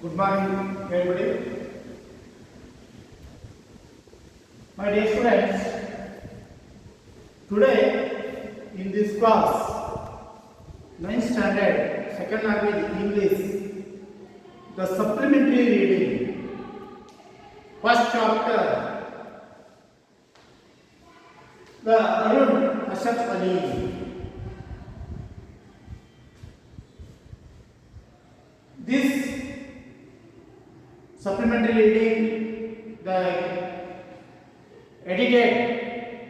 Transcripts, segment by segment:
Good morning, everybody. My dear students, today in this class, 9th standard, second language English, the supplementary reading, first chapter, the Arun Ashraf Ali. This supplementary reading, the edited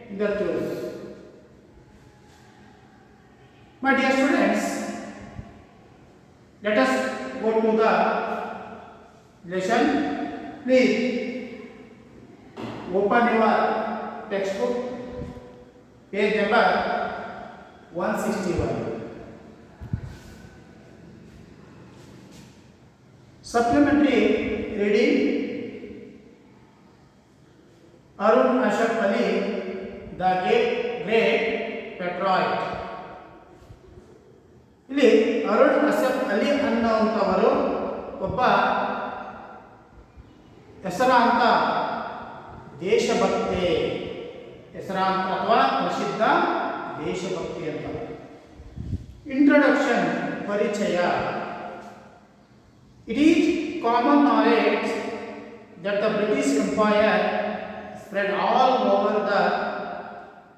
in the tools. My dear students, let us go to the lesson. Please open your textbook, page number 161. Supplementary reading, Arun Ashraf Ali, the great patriot. ಇಲ್ಲಿ ಅರುಣ್ ಅಶ್ರಫ್ ಅಲಿ ಅನ್ನುವಂಥವರು ಒಬ್ಬ ಹೆಸರಾಂತ ದೇಶಭಕ್ತಿ, ಹೆಸರಾಂತ ಅಥವಾ ಪ್ರಸಿದ್ಧ ದೇಶಭಕ್ತಿ ಅಂತ. Introduction, ಪರಿಚಯ. It is common knowledge that the British Empire spread all over the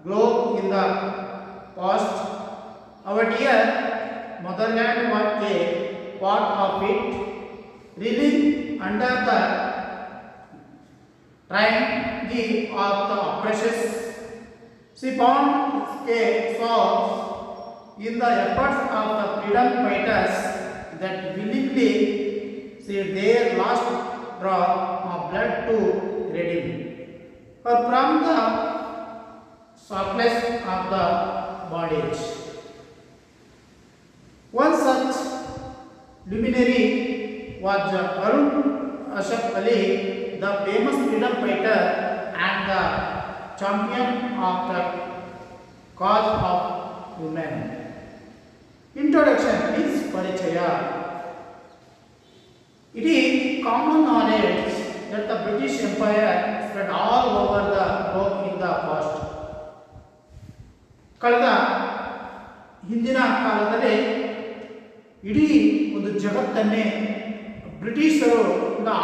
globe in the past. Our dear motherland was a part of it, reeling under the tyranny of the oppressors. She found a solace in the efforts of the freedom fighters that willingly shed their last drop of blood to redeem her from the surplus of the bondage. One such luminary was Arun Ashraf Ali, the famous freedom fighter and the champion of the cause of women. Introduction is Parichaya. It is common knowledge that the British Empire spread all over the globe in the past. ಕಳೆದ ಹಿಂದಿನ ಕಾಲದಲ್ಲಿ ಇಡೀ ಒಂದು ಜಗತ್ತನ್ನೇ ಬ್ರಿಟಿಷರು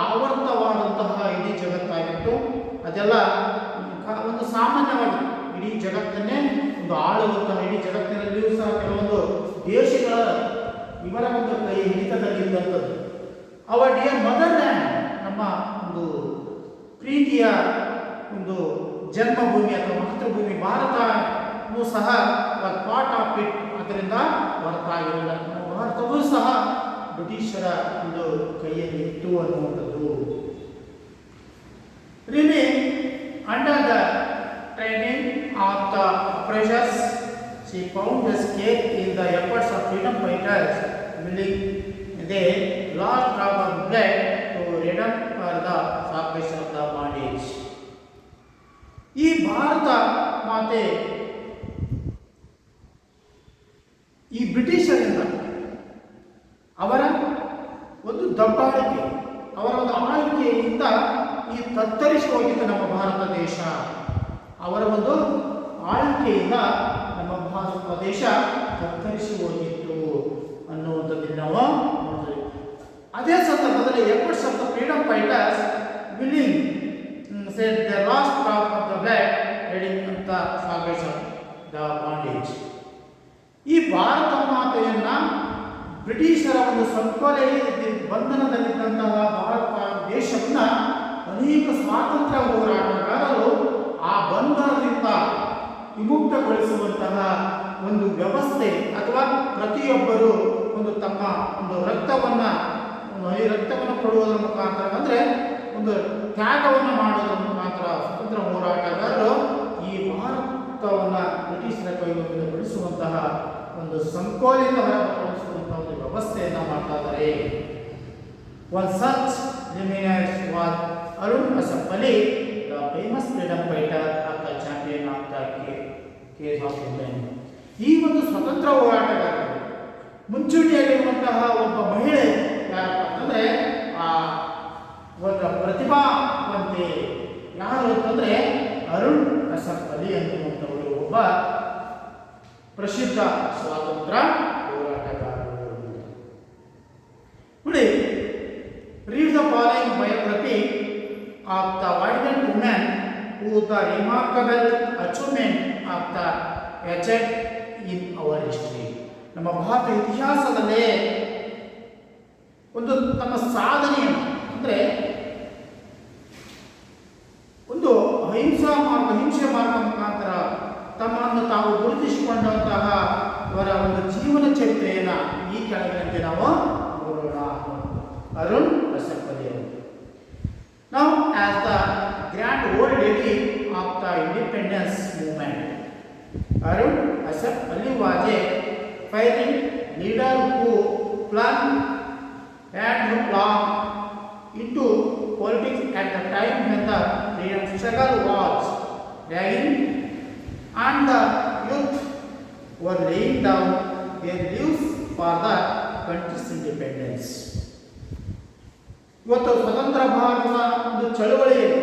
ಆವರ್ತವಾದಂತಹ ಇಡೀ ಜಗತ್ತಾಗಿತ್ತು. ಅದೆಲ್ಲ ಒಂದು ಸಾಮಾನ್ಯವಾಗಿ ಇಡೀ ಜಗತ್ತನ್ನೇ ಒಂದು ಆಳುವಂತಹ, ಇಡೀ ಜಗತ್ತಿನಲ್ಲಿಯೂ ಸಹ ಕೆಲವೊಂದು ದೇಶಗಳ ಇವರ ಒಂದು ಕೈ ಹಿಡಿತದಲ್ಲಿದ್ದಂಥದ್ದು. ಅವರ್ ಡಿಯರ್ ಮದರ್ಲ್ಯಾಂಡ್, ನಮ್ಮ ಒಂದು ಪ್ರೀತಿಯ ಒಂದು ಜನ್ಮಭೂಮಿ ಅಥವಾ ಮಾತೃಭೂಮಿ ಭಾರತವೂ ಸಹ ಪಾರ್ಟ್ ಆಫ್ ಇಟ್, ಅದರಿಂದ ಹೊರತಾಗಿರಲಿಲ್ಲ. ಭಾರತವೂ ಸಹ ಬ್ರಿಟಿಷರ ಒಂದು ಕೈಯಲ್ಲಿ ಇತ್ತು ಅನ್ನುವಂಥದ್ದು. Really under the training of the oppressors, she found escape in the efforts of freedom fighters willing they last drop of blood to redeem for the salvation of the bondage. ಈ ಭಾರತ ಮಾತೆ ಈ ಬ್ರಿಟಿಷರಿಂದ ಅವರ ಒಂದು ದಬ್ಬಾಳಿಕೆ, ಅವರ ಒಂದು ಆಳ್ವಿಕೆಯಿಂದ ಈ ತತ್ತರಿಸಿ ಹೋಗಿತ್ತು ನಮ್ಮ ಭಾರತ ದೇಶ. ಅವರ ಒಂದು ಆಳ್ವಿಕೆಯಿಂದ ನಮ್ಮ ಭಾರತ ದೇಶ ತತ್ತರಿಸಿ ಹೋಗಿತ್ತು ಅನ್ನುವಂಥದ್ದನ್ನು ನಾವು ನೋಡ್ತೀವಿ. ಅದೇ ಸಂದರ್ಭದಲ್ಲಿ efforts of the freedom fighters willing said the last drop of the blood reading ಅಂತ ಸಾಲ್ವೇಷನ್ ದ ಬಾಂಡೇಜ್. ಈ ಭಾರತ ಮಾತೆಯನ್ನ ಬ್ರಿಟಿಷರ ಒಂದು ಸಂಕೋಲೆ ಬಂಧನದಲ್ಲಿದ್ದಂತಹ ಭಾರತ ದೇಶವನ್ನ ಅನೇಕ ಸ್ವಾತಂತ್ರ್ಯ ಹೋರಾಟಗಾರರು ಆ ಬಂಧನದಿಂದ ವಿಮುಕ್ತಗೊಳಿಸುವಂತಹ ಒಂದು ವ್ಯವಸ್ಥೆ, ಅಥವಾ ಪ್ರತಿಯೊಬ್ಬರು ಒಂದು ತಮ್ಮ ಒಂದು ರಕ್ತವನ್ನು ಕೊಡುವುದರ ಮುಖಾಂತರ, ಅಂದರೆ ಒಂದು ತ್ಯಾಗವನ್ನು ಮಾಡೋದರ ಮುಖಾಂತರ ಸ್ವತಂತ್ರ ಹೋರಾಟಗಾರರು ಈ ಭಾರತವನ್ನು ಬ್ರಿಟಿಷರ ಕೈಗೊಂಡು ಬಿಡಿಸುವಂತಹ ಒಂದು ಸಂಕೋಲೆಯಿಂದ ಹೊರಬರುವಂತಹ ಒಂದು ವ್ಯವಸ್ಥೆಯನ್ನು ಮಾಡ್ತಾ ಇದ್ದಾರೆ. One such luminaries was Arun Ashraf Ali, the famous freedom fighter of the champion of the case of women. ಈ ಒಂದು ಸ್ವತಂತ್ರ ಹೋರಾಟಗಾರರು ಮುಂಚೂಣಿಯಲ್ಲಿರುವಂತಹ ಒಬ್ಬ ಮಹಿಳೆ ಯಾರಪ್ಪ ಅಂತಂದರೆ ಆ ಪ್ರತಿಭಾವಂತೆ ಯಾರು ಅಂತಂದ್ರೆ ಅರುಣ್ ಅಸಫ್ ಅಲಿ ಅನ್ನುವಂಥವರು ಒಬ್ಬ ಪ್ರಸಿದ್ಧ ಸ್ವಾತಂತ್ರ್ಯ ಹೋರಾಟಗಾರರು. ನೋಡಿ, read the following biography of the vibrant woman who the remarkable achievement of the achieved in our history. ನಮ್ಮ ಭಾರತ ಇತಿಹಾಸದಲ್ಲೇ ಒಂದು ತಮ್ಮ ಸಾಧನೆಯನ್ನು ಅಂದರೆ ಒಂದು ಹಿಂಸೆ ಮಾರ್ಗ ಮುಖಾಂತರ ತಮ್ಮನ್ನು ತಾವು ಗುರುತಿಸಿಕೊಂಡಂತಹ ಅವರ ಒಂದು ಜೀವನ ಚರಿತ್ರೆಯನ್ನು ಈ ಕೆಳಗಿನಂತೆ ನಾವು ನೋಡೋಣ. ಅರುಣ್ ಅಸಫ್ ಅಲಿ ಅವರು. Now, as the grand old lady of the independence movement, Arun Asaf Ali was a fiery leader who plunged headlong into politics at the time when the freedom struggle was dying and the youth were laying down their lives for the country's independence. ಇವತ್ತು ಸ್ವತಂತ್ರ ಭಾರತದ ಒಂದು ಚಳವಳಿಯಲ್ಲಿ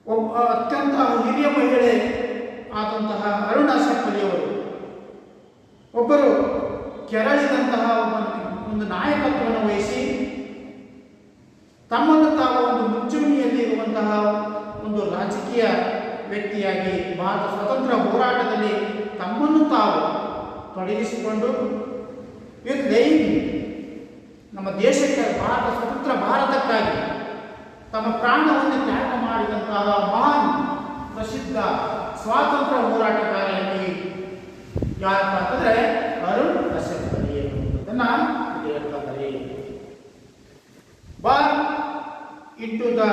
ಒಬ್ಬ ಅತ್ಯಂತ ಹಿರಿಯ ಮಹಿಳೆ ಆದಂತಹ ಅರುಣ್ ಅಸಫ್ ಅಲಿ ಅವರು ಒಬ್ಬರು ಕೆರಳಿದಂತಹ ಒಂದು ನಾಯಕತ್ವವನ್ನು ವಹಿಸಿ ತಮ್ಮನ್ನು ತಾವು ಒಂದು ಮುಂಚೂಣಿಯಲ್ಲಿ ಇರುವಂತಹ ಒಂದು ರಾಜಕೀಯ ವ್ಯಕ್ತಿಯಾಗಿ ಭಾರತ ಸ್ವತಂತ್ರ ಹೋರಾಟದಲ್ಲಿ ತಮ್ಮನ್ನು ತಾವು ತೊಡಗಿಸಿಕೊಂಡು ನಮ್ಮ ದೇಶಕ್ಕೆ ಸ್ವತಂತ್ರ ಭಾರತಕ್ಕಾಗಿ ತಮ್ಮ ಪ್ರಾಣವನ್ನು ತ್ಯಾಗ ಮಾಡಿದಂತಹ ಮಹಾನ್ ಪ್ರಸಿದ್ಧ ಸ್ವಾತಂತ್ರ್ಯ ಹೋರಾಟಗಾರರಾಗಿ ಯಾರಪ್ಪ ಅಂತಂದರೆ ಅರುಣ್ ಅಸಫ್ ಅಲಿ ಅನ್ನುವುದನ್ನು ಹೇಳ್ತಾರೆ. Born into the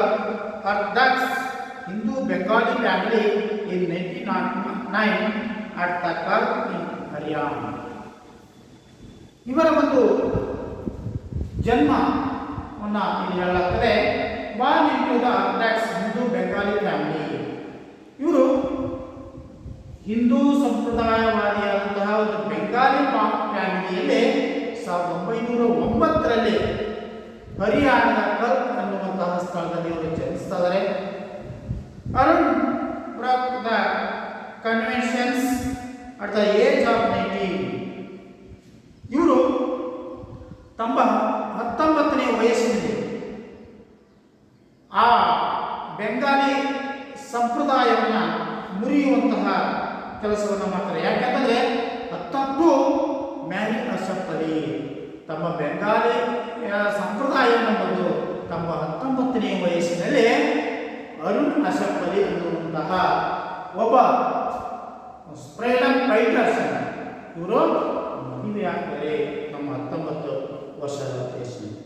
Orthodox Hindu Bengali family in 1909 at the Kark in Haryana. ಇವರ ಒಂದು ಜನ್ಮವನ್ನು ಇಲ್ಲಿ ಹೇಳಲಾಗ್ತದೆ. Born into the Orthodox Hindu Bengali family. ಇವರು ಹಿಂದೂ ಸಂಪ್ರದಾಯವಾದಿಯಾದಂತಹ ಒಂದು ಬೆಂಗಾಲಿ ಫ್ಯಾಮಿಲಿಯಲ್ಲಿ 1909ರಲ್ಲಿ ಹರಿಯಾಣದ ಕರ್ಕ್ ಅನ್ನುವಂತಹ ಸ್ಥಳದಲ್ಲಿ ಅವರು ಜನಿಸ್ತಾ ಇದ್ದಾರೆ. Arun broke the conventions at the age of 19. ಇವರು ತಮ್ಮ 19ನೇ ವಯಸ್ಸಿನಲ್ಲಿ ಆ ಬೆಂಗಾಲಿ ಸಂಪ್ರದಾಯವನ್ನು ಮುರಿಯುವಂತಹ ಕೆಲಸವನ್ನು ಮಾಡ್ತಾರೆ. ಯಾಕೆಂದರೆ 19 ಮ್ಯಾರಿ ಅಸಫ್ ಅಲಿ ತಮ್ಮ ಬೆಂಗಾಲಿ ಸಂಪ್ರದಾಯವನ್ನು ಬಂದು ತಮ್ಮ 19ನೇ ವಯಸ್ಸಿನಲ್ಲಿ ಅರುಣ್ ಅಸಫ್ ಅಲಿ ಅನ್ನುವಂತಹ ಒಬ್ಬ ಫ್ರೀಡಮ್ ಫೈಟರ್ಸ್ ಇವರು ಮದುವೆ ಆಗ್ತಾರೆ ನಮ್ಮ 19 ವರ್ಷದ ವಯಸ್ಸಿನಲ್ಲಿ.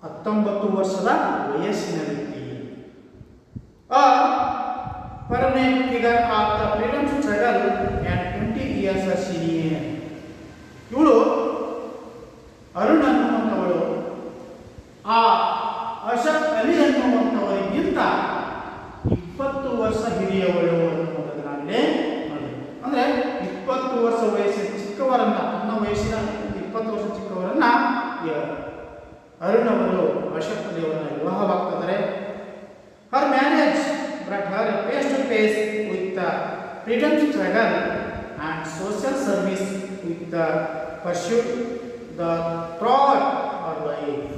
19 ವರ್ಷದ ವಯಸ್ಸಿನ ವ್ಯಕ್ತಿ a permanent figure of the freedom struggle and 20 years a senior. ಇವಳು ಅರುಣ್ ಅನ್ನುವಂಥವಳು ಆ ಅಸಫ್ ಅಲಿ ಅನ್ನುವಂಥವರಿಗಿಂತ 20 ವರ್ಷ ಹಿರಿಯವಳು ಅನ್ನುವಂಥದ್ದು ನಾವಿಲ್ಲಿ ನೋಡಬೇಕು. ಅಂದರೆ 20 ವರ್ಷ ವಯಸ್ಸಿನ ಚಿಕ್ಕವರನ್ನ, ತನ್ನ ವಯಸ್ಸಿನ 20 ವರ್ಷ ಚಿಕ್ಕವರನ್ನ ಅರುಣ್ ಅವರು ಅಸಫ್ ಅಲಿ ಅವರನ್ನ ವಿವಾಹವಾಗ್ತಿದ್ದಾರೆ. Her marriage brought her face to face with the freedom struggle and social service with the pursuit the throughout her life.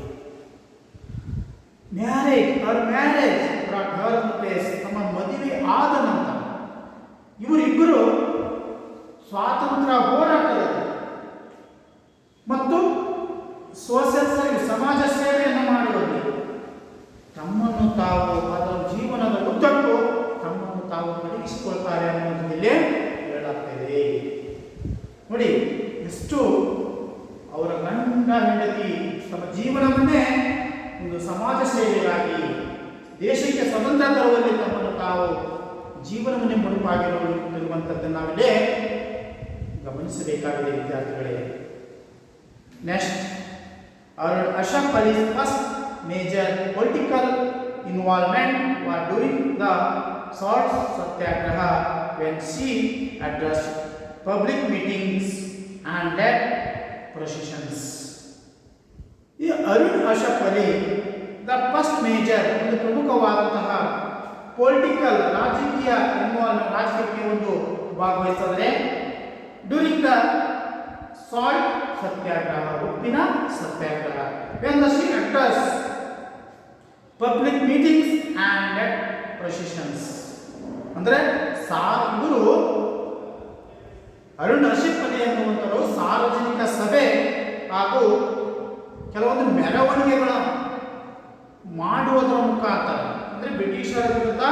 Her marriage brought her to face. ತಮ್ಮ ಮದುವೆ ಆದ ನಂತರ ಇವರಿಬ್ಬರು ಸ್ವಾತಂತ್ರ್ಯ ಹೋರಾಟದಲ್ಲಿ ಮತ್ತು ಸೋಷಿಯಲ್ ಸರ್ವಿಸ್ ಸಮಾಜ ಸೇವೆಯನ್ನು ಮಾಡುವಲ್ಲಿ ತಮ್ಮನ್ನು ತಾವು ಅದರ ಜೀವನದ ಉದ್ದಕ್ಕೂ ತಮ್ಮನ್ನು ತಾವು ತೊಡಗಿಸಿಕೊಳ್ತಾರೆ ಅನ್ನೋದರಲ್ಲಿ ಹೇಳಲಾಗ್ತದೆ. ನೋಡಿ, ಎಷ್ಟು ಅವರ ಗಂಡ ಹೆಂಡತಿ ತಮ್ಮ ಜೀವನವನ್ನೇ ಒಂದು ಸಮಾಜ ಸೇವೆಗಾಗಿ ದೇಶಕ್ಕೆ ಸ್ವತಂತ್ರ ತರುವಲ್ಲಿ ತಮ್ಮನ್ನು ತಾವು ಜೀವನವನ್ನೇ ಮುಡುಪಾಗಿರುವಂಥದ್ದನ್ನು ನಾವಿಲ್ಲಿ ಗಮನಿಸಬೇಕಾಗಿದೆ ವಿದ್ಯಾರ್ಥಿಗಳೇ. Next, Arun Ashraf Ali's first major political involvement was during the Salt Satyagraha when she addressed public meetings and led processions. ಈ Aruna Asaf Ali the first major, ಒಂದು ಪ್ರಮುಖವಾದಂತಹ ಪೊಲಿಟಿಕಲ್ ರಾಜಕೀಯ ರಾಜಕೀಯಕ್ಕೆ ಒಂದು ಭಾಗವಹಿಸಿದರೆ ಡ್ಯೂರಿಂಗ್ ದ ಸಾಲ್ಟ್ ಸತ್ಯಾಗ್ರಹ, ಉಪ್ಪಿನ satyagraha. When the she address public meetings and processions. ಅಂದರೆ ಇವರು ಅರುಣ್ ಅಶಫ್ ಅಲಿ ಎನ್ನುವಂಥವರು ಸಾರ್ವಜನಿಕ ಸಭೆ ಹಾಗೂ ಕೆಲವೊಂದು ಮೆರವಣಿಗೆಗಳ ಮಾಡುವುದರ ಮುಖಾಂತರ, ಅಂದರೆ ಬ್ರಿಟಿಷರ ವಿರುದ್ಧ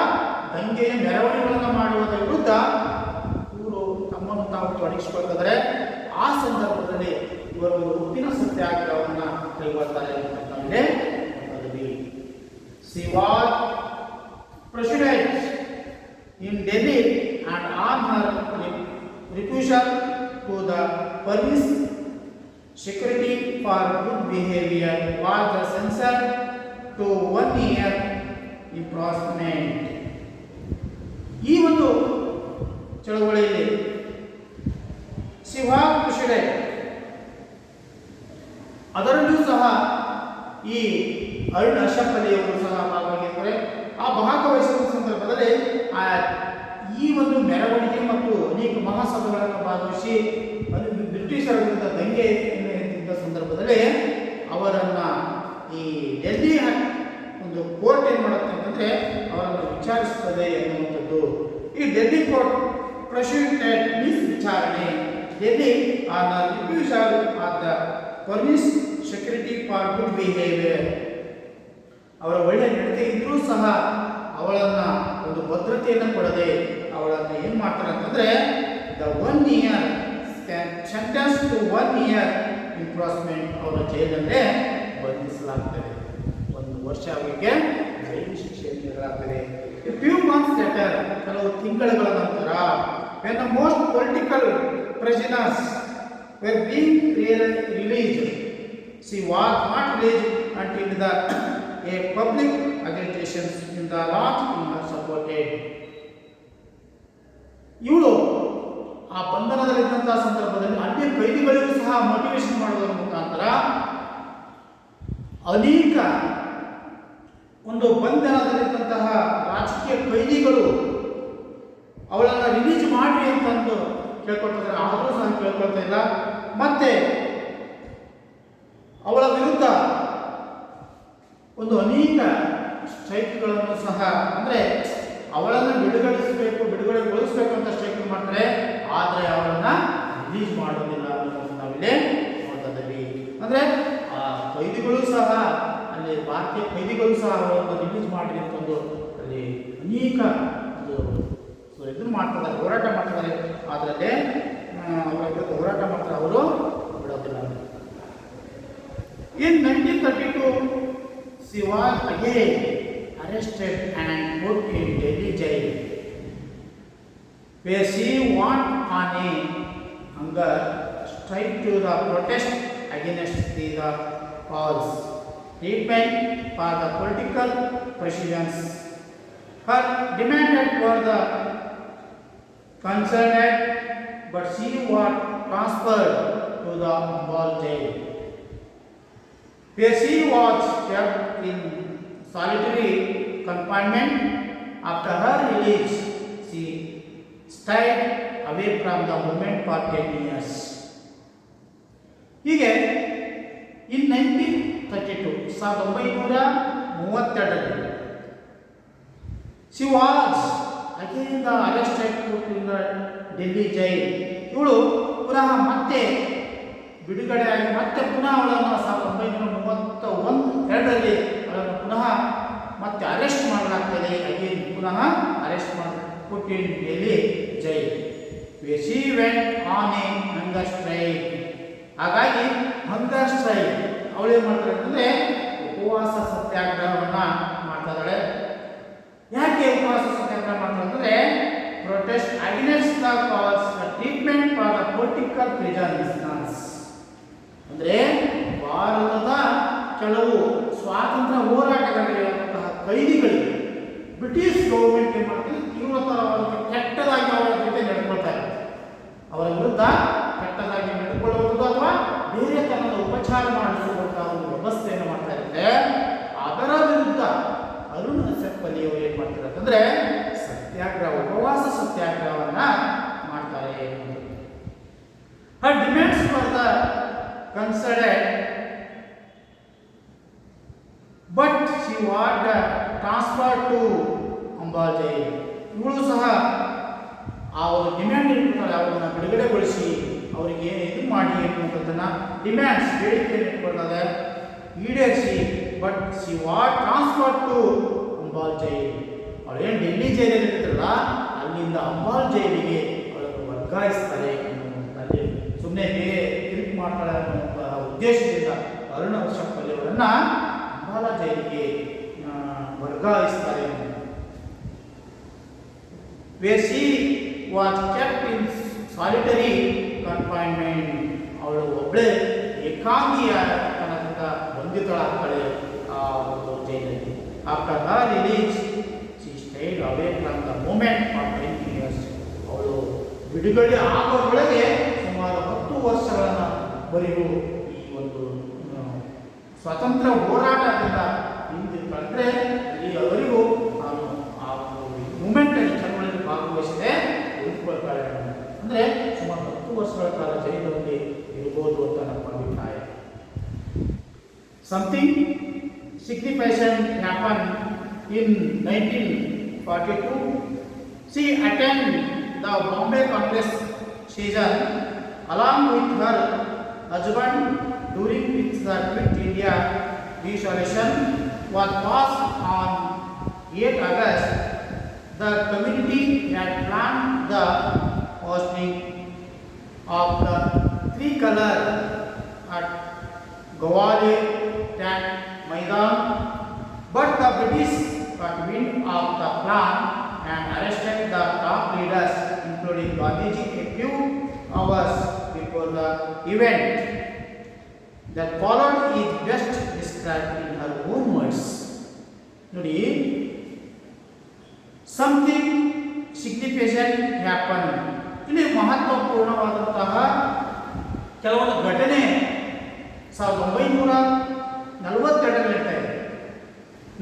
ದಂಗೆಯ ಮೆರವಣಿಗೆಗಳನ್ನು ಮಾಡುವುದರ ವಿರುದ್ಧ ಇವರು ತಮ್ಮನ್ನು ತಾವು ತೊಡಗಿಸಿಕೊಳ್ತಿದ್ದಾರೆ. ಆ ಸಂದರ್ಭದಲ್ಲಿ ಇವರು ಉಪ್ಪಿನ ಸತ್ಯಾಗ್ರಹವನ್ನು ಕೈಗೊಳ್ತಾರೆ ಅಂತಂದರೆ she was president in Delhi and on her refusal to the police security for good behavior was censored to 1 year imprisonment. ಈ ಒಂದು ಚಳವಳಿಯಲ್ಲಿ ಶಿವಾ ಕೃಷಿಡೆ ಅದರಲ್ಲೂ ಸಹ ಈ ಅರುಣ್ ಅಶಫ್ ಅಲಿ ಅವರು ಸಹ ಭಾಗವಹಿಸಿದ್ದಾರೆ. ಆ ಭಾಗವಹಿಸುವ ಸಂದರ್ಭದಲ್ಲಿ ಈ ಒಂದು ಮೆರವಣಿಗೆ ಮತ್ತು ಅನೇಕ ಮಹಾಸಭೆಗಳನ್ನು ಭಾಗವಹಿಸಿ ಬ್ರಿಟಿಷರ ವಿರುದ್ಧ ದಂಗೆ ಎತ್ತಿದ್ದ ಸಂದರ್ಭದಲ್ಲಿ ಅವರನ್ನು ಈ ಡೆಲ್ಲಿ ಒಂದು ಕೋರ್ಟ್ ಏನು ಮಾಡುತ್ತೆ ಅಂತಂದರೆ ಅವರನ್ನು ವಿಚಾರಿಸುತ್ತದೆ ಎನ್ನುವಂಥದ್ದು. ಈ ಡೆಲ್ಲಿ ಕೋರ್ಟ್ ಪ್ರೊಸೀಡೆಡ್ ಮೀನ್ಸ್ ವಿಚಾರಣೆ. Delhi on the refusal of the police security for good behaviour. ಅವರ ಒಳ್ಳೆಯ ನಡತೆ ಇದ್ದರೂ ಸಹ ಅವಳನ್ನು ಒಂದು ಭದ್ರತೆಯನ್ನು ಕೊಡದೆ ಅವಳನ್ನು ಏನು ಮಾಡ್ತಾರೆ ಅಂತಂದರೆ the 1 year sentence to 1 year imprisonment, ಅವರ ಜೈಲಲ್ಲೇ ಬಂಧಿಸಲಾಗ್ತದೆ. 1 ವರ್ಷ ಅವರಿಗೆ ಜೈಲು ಶಿಕ್ಷೆ ನೀಡಲಾಗ್ತದೆ. ಫ್ಯೂ ಮಂತ್ಸ್ ಲೇಟರ್, ಕೆಲವು ತಿಂಗಳುಗಳ ನಂತರ, when the most political prisoners were being released, she was not released until a public agitation in the launch in her supported. ಇವಳು ಆ ಬಂಧನದಲ್ಲಿದ್ದಂತಹ ಸಂದರ್ಭದಲ್ಲಿ ಅನ್ಯ ಕೈದಿಗಳಿಗೂ ಸಹ ಮೋಟಿವೇಶನ್ ಮಾಡೋದರ ಮುಖಾಂತರ ಅನೇಕ ಒಂದು ಬಂಧನದಲ್ಲಿದ್ದಂತಹ ರಾಜಕೀಯ ಕೈದಿಗಳು ಅವಳನ್ನು ರಿಲೀಸ್ ಮಾಡಿ ಅಂತಂದು ಕೇಳ್ಕೊಳ್ತಾರೆ. ಆದರೂ ಸಹ ಕೇಳ್ಕೊಳ್ತಾ ಇಲ್ಲ. ಮತ್ತೆ ಅವಳ ವಿರುದ್ಧ ಒಂದು ಅನೇಕ ಸ್ಟ್ರೈಕ್ಗಳನ್ನು ಸಹ, ಅಂದರೆ ಅವಳನ್ನು ಬಿಡುಗಡೆಗೊಳಿಸಬೇಕು ಅಂತ ಸ್ಟ್ರೈಕ್ ಮಾಡ್ತಾರೆ. ಆದರೆ ಅವಳನ್ನು ರಿಲೀಸ್ ಮಾಡೋದಿಲ್ಲ ಅನ್ನೋದನ್ನು ನಾವಿಲ್ಲಿ ನೋಡ್ತಾ ಇದ್ದೀವಿ. ಅಂದರೆ ಆ ಕೈದಿಗಳು ಸಹ, ಅಲ್ಲಿ ಭಾರತೀಯ ಕೈದಿಗಳು ಸಹ ಅವರನ್ನು ರಿಲೀಸ್ ಮಾಡಿ ಅಂತಂದು ಅಲ್ಲಿ ಅನೇಕ ಒಂದು ಇದನ್ನು ಮಾಡ್ತಿದ್ದಾರೆ, ಹೋರಾಟ ಮಾಡ್ತಿದ್ದಾರೆ. ಅದರಲ್ಲಿ ಅವರ ವಿರುದ್ಧ ಹೋರಾಟ ಮಾಡ್ತಾರೆ, ಅವರು ಬಿಡೋದಿಲ್ಲ. In 1932, she was again arrested and put in Delhi jail, where she went on a hunger strike to the protest against the false treatment for the political prisoners. Her demand for the concerned, but she was transferred to the Ambal jail, where she was kept in solitary confinement. After her release, she stayed away from the movement for 10 years. ಹೀಗೆ in 1932, 1932 she was again the arrested put in the Delhi jail. ಇವಳು ಪುನಃ ಮತ್ತೆ ಬಿಡುಗಡೆಯಾಗಿ ಮತ್ತೆ ಪುನಃ ಅವಳನ್ನು 1932ರಲ್ಲಿ ಅವಳನ್ನು ಪುನಃ ಮತ್ತೆ ಅರೆಸ್ಟ್ ಮಾಡಲಾಗ್ತದೆ. ಅಗೇನ್ ಪುನಃ arrest put in Delhi jail, where she went on a hunger strike. ಹಾಗಾಗಿ ಹಂಗರ್ ಸ್ಟ್ರೈಕ್ ಅವಳೇನು ಮಾಡ್ತಾರೆ ಅಂತಂದರೆ ಉಪವಾಸ ಸತ್ಯಾಗ್ರಹವನ್ನು ಮಾಡ್ತಾ ಇದ್ದಾಳೆ. ಯಾಕೆ ಉಪವಾಸ ಸತ್ಯಾಗ್ರಹ ಮಾಡ್ತಾರೆ ಅಂತಂದರೆ protest against the cos treatment for the political prisoners. ಅಂದರೆ ಭಾರತದ ಕೆಲವು ಸ್ವಾತಂತ್ರ್ಯ ಹೋರಾಟಗಾರರಿರುವಂತಹ ಕೈದಿಗಳಿಗೆ ಬ್ರಿಟಿಷ್ ಗೌರ್ಮೆಂಟ್ ಏನು ಮಾಡ್ತಾರೆ, ತೀವ್ರತರವಾದ ಕೆಟ್ಟದಾಗಿ ಅವರ ಜೊತೆ ನಡ್ಕೊಳ್ತಾ ಇದ್ದಾರೆ. ಅವರ ವಿರುದ್ಧ ಕೆಟ್ಟದಾಗಿ ನಡ್ಕೊಳ್ಳುವುದು ಅಥವಾ ಬೇರೆ considered, but she was transferred to Ambala jail. ಇವಳು ಸಹ ಆ ಒಂದು ಡಿಮ್ಯಾಂಡ್ ಇಟ್ಕೊಂಡ್ರೆ ಅವರನ್ನು ಬಿಡುಗಡೆಗೊಳಿಸಿ ಅವರಿಗೆ ಏನು ಇದು ಮಾಡಿ ಅನ್ನುವಂಥದ್ದನ್ನು ಡಿಮ್ಯಾಂಡ್ಸ್ ಬೇಡಿಕೆ ಇಟ್ಕೊಳ್ತದೆ ಈಡೇರಿಸಿ. But she what transfer to Ambala jail. ಅವಳು ಏನು ಡೆಲ್ಲಿ ಜೈಲಲ್ಲಿ ಇರ್ತಾರಲ್ಲ ಅಲ್ಲಿಂದ ಅಂಬಾಲ್ ಜೈಲಿಗೆ ಅವಳನ್ನು ವರ್ಗಾಯಿಸ್ತಾರೆ ಅನ್ನುವಂಥದ್ದಲ್ಲಿ ಸುಮ್ಮನೆ ಬೇರೆ ತಿರುಗಿ ಮಾಡ್ತಾರೆ ಅನ್ನುವಂತಹ ಉದ್ದೇಶದಿಂದ ಅರುಣ ವರ್ಷಪ್ಪಲ್ಲಿ ಅವರನ್ನು ಅಂಬಾಲ ಜೈಲಿಗೆ ವರ್ಗಾಯಿಸ್ತಾರೆ. where she was kept in solitary confinement. ಅವಳು ಒಬ್ಬಳೇ ಏಕಾಂಗಿಯಾಗಿ ಬಂಧಿತಳಾಗ್ತಾಳೆ ಆ ಒಂದು ಜೈಲಲ್ಲಿ. After her release she stayed away from the movement for 20 years. ಅವಳು ಬಿಡುಗಡೆ ಆಗೋದ್ರೊಳಗೆ ಸುಮಾರು 10 ವರ್ಷಗಳವರೆಗೂ ಈ ಒಂದು ಸ್ವಾತಂತ್ರ್ಯ ಹೋರಾಟದಿಂದ ಹಿಂದೆ ಕಳೆದ್ರೆ ಅಲ್ಲಿಯವರೆಗೂ ನಾನು ಆ ಮೂಮೆಂಟಲ್ಲಿ ಚಳವಳಿಯಲ್ಲಿ ಭಾಗವಹಿಸದೆ ಉಳಿದುಕೊಳ್ತಾಳೆ. ಅಂದರೆ ಸುಮಾರು 10 ವರ್ಷಗಳ ಕಾಲ ಜೈಲಿನಲ್ಲಿ ಇರಬಹುದು ಅಂತ ನಮ್ಮ ಅಭಿಪ್ರಾಯ. Something significant happen in 1942. She attended the Bombay Congress session along with her husband during which the Quit India resolution was passed on 8 August. The committee had planned the hosting of the tricolor at Gwalior Tank Maidan, but the British got wind of the plan and arrested the top leaders, including Gandhiji, a few hours before the event. That followed is best described in her own words. ನೋಡಿ, something significant happen. ಇಲ್ಲಿ ಮಹತ್ವಪೂರ್ಣವಾದಂತಹ ಕೆಲವೊಂದು ಘಟನೆ 1942 ನಡೀತಾ ಇದೆ.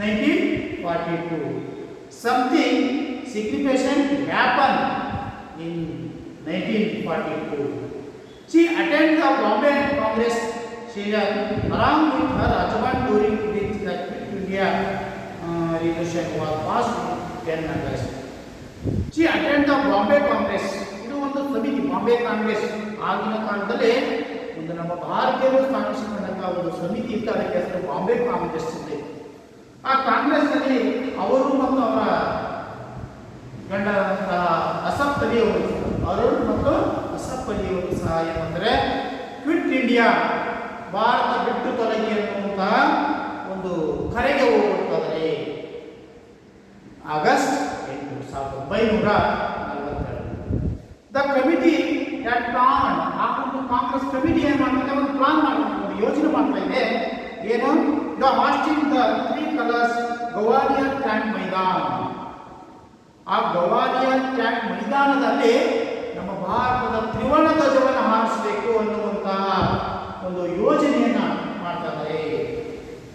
1942 something significant happen in 1942. She attended the Bombay Congress session along with her husband during which the Quit India resolution was passed on 10 August. She attended the Bombay Congress. ಇದು ಒಂದು ಸಮಿತಿ, ಬಾಂಬೆ ಕಾಂಗ್ರೆಸ್. ಆಗಿನ ಕಾಲದಲ್ಲಿ ಒಂದು ನಮ್ಮ ಭಾರತೀಯರು ಸ್ಥಾಪಿಸಿಕೊಂಡಂಥ ಒಂದು ಸಮಿತಿ ಇತ್ತು, ಅದಕ್ಕೆ ಹೆಸರು ಬಾಂಬೆ ಕಾಂಗ್ರೆಸ್ ಇದೆ. ಆ ಕಾಂಗ್ರೆಸ್ನಲ್ಲಿ ಅವರು ಮತ್ತು ಅವರ ಗಂಡರಂತಹ ಅಸಫ್ ಅಲಿ ಅವರು ಮತ್ತು ಅಸಫ್ ಅಲಿ ಅವರು ಸಹ ಏನಂದರೆ ಕ್ವಿಟ್ ಇಂಡಿಯಾ, ಭಾರತ ಬಿಟ್ಟು ತೊಲಗಿ ಅನ್ನುವಂತಹ ಒಂದು ಕರೆಗೆ ಹೋಗುತ್ತದೆ. August 8, 1942. The committee had plan. ಆ ಒಂದು ಕಾಂಗ್ರೆಸ್ ಕಮಿಟಿ ಏನು ಮಾಡ್ತಾರೆ, ಒಂದು ಪ್ಲಾನ್ ಮಾಡ್ತಾರೆ, ಒಂದು ಯೋಜನೆ ಮಾಡ್ತಾ ಇದೆ. ಏನು? The hosting the 3 colours Gowalia Tank Maidan. ಆ ಗವಾಲಿಯರ್ ಟ್ಯಾಂಕ್ ಮೈದಾನದಲ್ಲಿ ನಮ್ಮ ಭಾರತದ ತ್ರಿವರ್ಣ ಧ್ವಜವನ್ನು ಹಾರಿಸಬೇಕು ಅನ್ನುವಂತಹ ಒಂದು ಯೋಜನೆಯನ್ನು ಮಾಡ್ತಾ ಇದ್ದಾರೆ.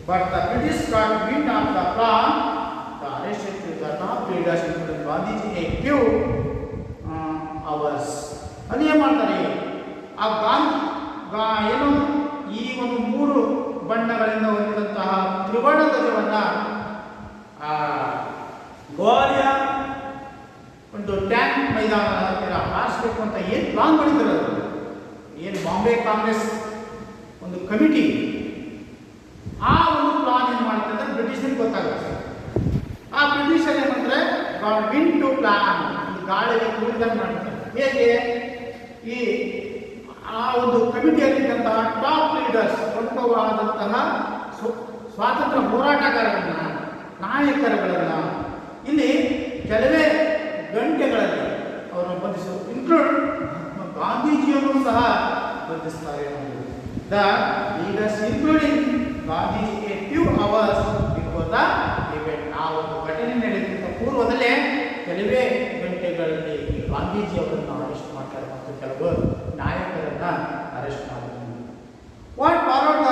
But the British got wind of the plan. The arrested the top leaders including Gandhiji a few hours. ಅಲ್ಲಿ ಏನು ಮಾಡ್ತಾರೆ, ಆ ಏನು ಈ ಒಂದು 3 ಬಣ್ಣಗಳಿಂದ ಹೊಂದಿದಂತಹ ತ್ರಿವರ್ಣ ಧ್ವಜವನ್ನು ಗ್ವಾಲಿಯರ್ ಒಂದು ಟ್ಯಾಂಕ್ ಮೈದಾನ ಹತ್ತಿರ ಹಾರಿಸಬೇಕು ಅಂತ ಏನು ಪ್ಲಾನ್ ಮಾಡಿದ್ದಾರೆ, ಏನು ಬಾಂಬೆ ಕಾಂಗ್ರೆಸ್ ಒಂದು ಕಮಿಟಿ, ಆ ಒಂದು ಪ್ಲಾನ್ ಏನು ಮಾಡ್ತಾರೆ ಬ್ರಿಟಿಷರಿಗೆ ಗೊತ್ತಾಗುತ್ತೆ. ಆ ಬ್ರಿಟಿಷರ್ ಏನಂದ್ರೆ ವಿನ್ ಟು ಪ್ಲಾನ್, ಗಾಳಿಗೆ ಕೂಡಿದಂಗೆ ಮಾಡ್ತಾರೆ. ಹೇಗೆ? ಈ ಆ ಒಂದು ಕಮಿಟಿಯಲ್ಲಿದ್ದಂತಹ ಟಾಪ್ ಲೀಡರ್ಸ್, ಪ್ರಮುಖವಾದಂತಹ ಸ್ವಾತಂತ್ರ್ಯ ಹೋರಾಟಗಾರರನ್ನ, ನಾಯಕರುಗಳನ್ನ ಇಲ್ಲಿ ಕೆಲವೇ ಗಂಟೆಗಳಲ್ಲಿ ಅವರನ್ನು ಬಂಧಿಸುವುದು, ಇನ್ಕ್ಲೂಡ್ ಗಾಂಧೀಜಿಯನ್ನು ಸಹ ಬಂಧಿಸ್ತಾರೆ. The leaders including Gandhiji a few hours before the event. ಆ ಒಂದು ಘಟನೆ ನಡೆಯುವಂಥ ಪೂರ್ವದಲ್ಲೇ ಕೆಲವೇ ಗಂಟೆಗಳಲ್ಲಿ ಗಾಂಧೀಜಿ ಅವರನ್ನು ಅರೆಸ್ಟ್ ಮಾಡ್ತಾರೆ ಮತ್ತು ಕೆಲವು ನಾಯಕರನ್ನ ಅರೆಸ್ಟ್ ಮಾಡ್ತಾರೆ. What followed the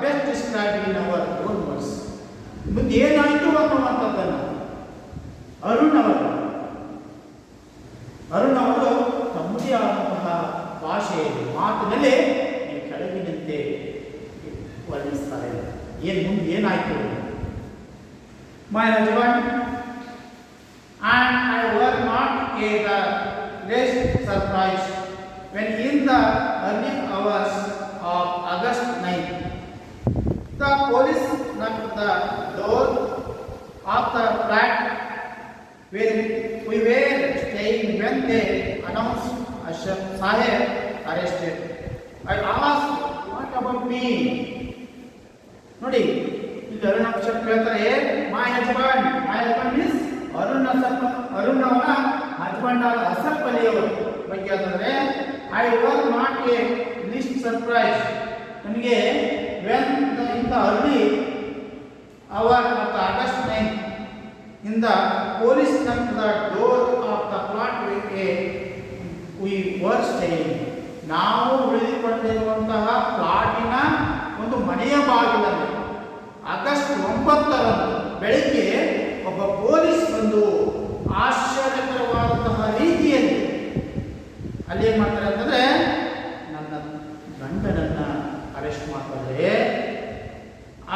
best describe in our own words. ಮುಂದೆ ಏನಾಯಿತು ಅನ್ನುವಂಥದ್ದನ್ನು ಅರುಣ್ ಅವರು ತಮ್ಮದೇ ಆದಂತಹ ಭಾಷೆಯಲ್ಲಿ ಮಾತಿನಲ್ಲಿ ಕೆಳಗಿನಂತೆ ವರ್ಣಿಸ್ತಾರೆ. ಮುಂದೆ ಏನಾಯ್ತು? My husband and I were not the less surprised when in the early hours of August 9th the police knocked the door of the flat where we were staying when they announced Ashraf Sahib arrested. I asked, what about me? ನೋಡಿ, ಇಲ್ಲಿ ಅರುಣ್ ಅಕ್ಷರ್ ಹೇಳ್ತಾರೆ, my husband means Arun ಅವರ husband ಆದ ಅಸಫ್ ಅಲಿಯವರು ಬಗ್ಗೆ ಅಂತಂದ್ರೆ, I was not a least surprise. ನನಗೆ when in the early hour of the August 9 in the police knocked the door of the flat we were staying. ನಾವು ಉಳಿದುಕೊಂಡಿರುವಂತಹ ಪ್ಲಾಟಿನ ಒಂದು ಮನೆಯ ಬಾಗಿಲಲ್ಲಿ ಆಗಸ್ಟ್ 9ರಂದು ಬೆಳಿಗ್ಗೆ ಒಬ್ಬ ಪೊಲೀಸ್ ಬಂದು ಆಶ್ಚರ್ಯಕರವಾದಂತಹ ರೀತಿಯಲ್ಲಿ ಅಲ್ಲಿ ಏನು ಮಾಡ್ತಾರೆ ಅಂತಂದ್ರೆ, ನನ್ನ ಗಂಡನನ್ನ ಅರೆಸ್ಟ್ ಮಾಡ್ತಾರೆ.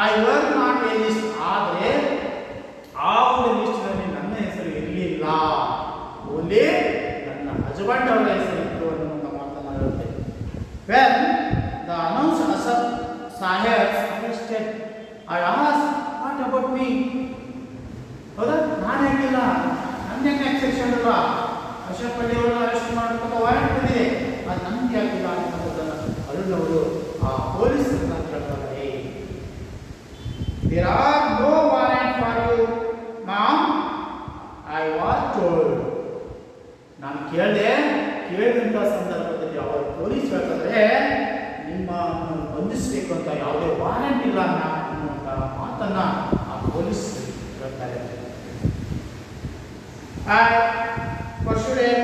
I were not a list, ಆದರೆ ಆ ಒಂದು ಲಿಸ್ಟ್ನಲ್ಲಿ ನನ್ನ ಹೆಸರು ಇರಲಿಲ್ಲ, ಓನ್ಲಿ ನನ್ನ ಹಸ್ಬೆಂಡ್ ಅವರ ಹೆಸರಿತ್ತು ಅನ್ನುವಂಥ ಮಾತನ್ನು ಹೇಳುತ್ತೆ. When the announce Asaf Saheb arrested I ask, what about me? ಹೌದಾ, ನಾನು ಹೇಗಿಲ್ಲ, ನನ್ನ ಎಕ್ಸೆಪ್ಷನ್ ಅಲ್ವಾ? ಅಶರಫ್ ಅಲಿ ಅವರನ್ನು ಅರೆಸ್ಟ್ ಮಾಡತಕ್ಕ ವಾರೆಂಟ್ ಬಂದಿದೆ, ಅದು ನನಗೆ ಆಗಿಲ್ಲ ಅನ್ನೋದನ್ನು ಅರುಣ್ ಅವರು ಆ ಪೊಲೀಸರನ್ನ ಕೇಳ್ತಾರೆ. There are no warrant for you ma'am, I was told. ನಾನು ಕೇಳಿದಂಥ ಸಂದರ್ಭದಲ್ಲಿ ಅವರು ಪೊಲೀಸ್ ಹೇಳ್ತಾರೆ, ನಿಮ್ಮನ್ನು ಬಂಧಿಸಬೇಕು ಅಂತ ಯಾವುದೇ ವಾರೆಂಟ್ ಇಲ್ಲ ಮ್ಯಾಮ್ ಅನ್ನುವಂಥ ಮಾತನ್ನು ಆ ಪೊಲೀಸ್ ಹೇಳ್ತಾರೆ. I persuaded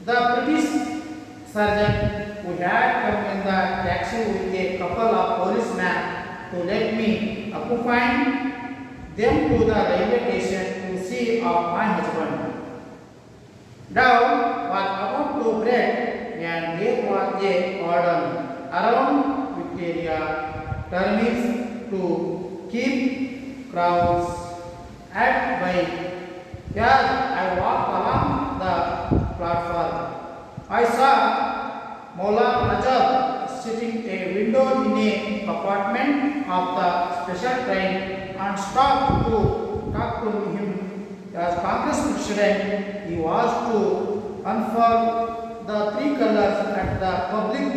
the British sergeant who had come in the taxi with a couple of policemen to let me accompany them to the railway station to see my husband. Dawn was about to break and there was a cordon around Victoria Terminus to keep crowds at bay. As I walked along the platform, I saw Maula Rajab sitting a window in a compartment of the special train and stopped to talk to him. As Congress president, he was to unfurl the three colors at the public